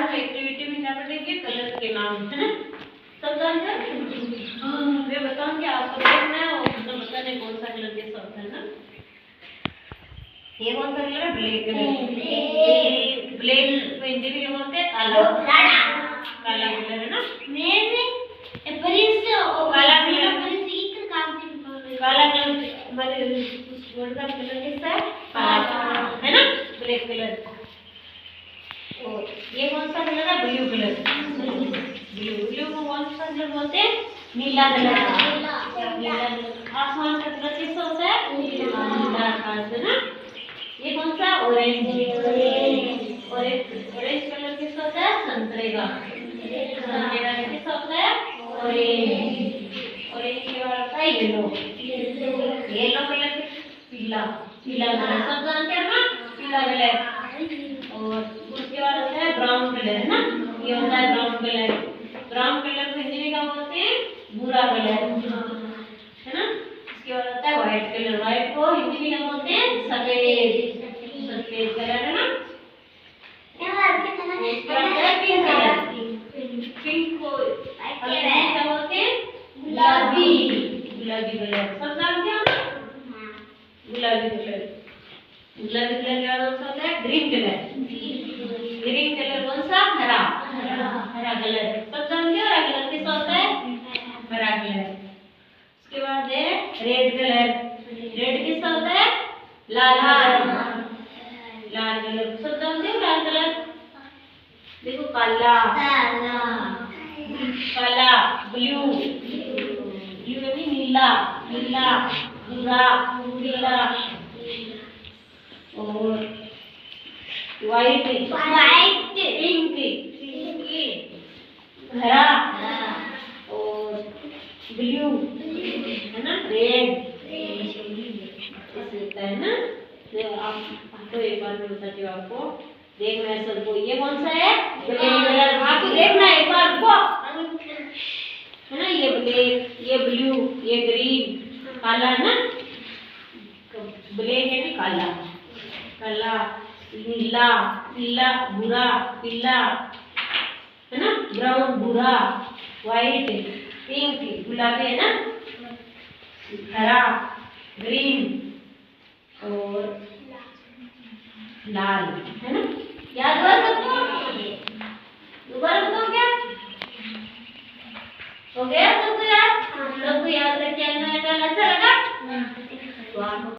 हम एक्टिविटी में क्या पढ़ेंगे? कलर के नाम, है ना? सब जानते हैं? मैं बताऊंगी, आपको देखना है और मतलब बताने कौन सा कलर के साथ है ना। ये कौन सा कलर है? Black colour. ब्लैक हिंदी में क्या बोलते हैं? काला। काला कलर है ना। काला कलर, काला कलर हमारे वर्ड का कलर कैसा है? काला, है ना? Black colour. और ये कौन सा कलर है? Blue colour. ब्लू को कौन सा कलर बोलते हैं? नीला कलर। नीला कलर। आसमान का कलर कैसा होता है? नीला आकाश, है ना। ये कौन सा? ऑरेंज। ऑरेंज कलर कैसा होता है? संतरे का। संतरे का कैसा होता है? ऑरेंज। ऑरेंज के बाद आता है येलो। येलो कलर पीला। पीला कलर सब जानते हैं ना? पीला कलर। और उसके बाद होता है ब्राउन कलर, है ना। ये होता है ब्राउन कलर। ब्राउन कलर को हिंदी में क्या बोलते हैं? भूरा कलर, है ना। इसके बाद होता है व्हाइट कलर। व्हाइट को हिंदी में क्या बोलते हैं? सफेद। सफेद कलर, है ना। Pink colour. पिंक को हिंदी में क्या बोलते हैं? गुलाबी। गुलाबी कलर सब जानते हैं ना? गुलाबी कलर। गुलाबी कलर के बाद होता है ग्रीन कलर। ग्रीन कलर कौन सा? हरा। हरा कलर सब जानते हो? हरा कलर कैसा होता है? हरा कलर। उसके बाद है रेड कलर। रेड कैसा होता है? लाल कलर। लाल कलर सब जानते हो? लाल कलर देखो, काला। काला। ब्लू। ब्लू में भी नीला। नीला, भूरा, पीला। और व्हाइट। पिंक। हरा। और ब्लू, है ना। रेड ऐसे होता है ना। आपको एक बार मैं बताती हूँ, आपको देखना है सबको। ये कौन सा है? Black colour. आपको देखना है एक बार को, है ना। ये ब्लैक, ये ब्लू, ये ग्रीन, काला ना। ब्लैक है ना, काला। काला, नीला, पीला, भूरा, पीला, है ना। ब्राउन, भूरा, व्हाइट, पिंक, गुलाबी, है ना। हरा, ग्रीन और लाल, है ना। याद हुआ सबको?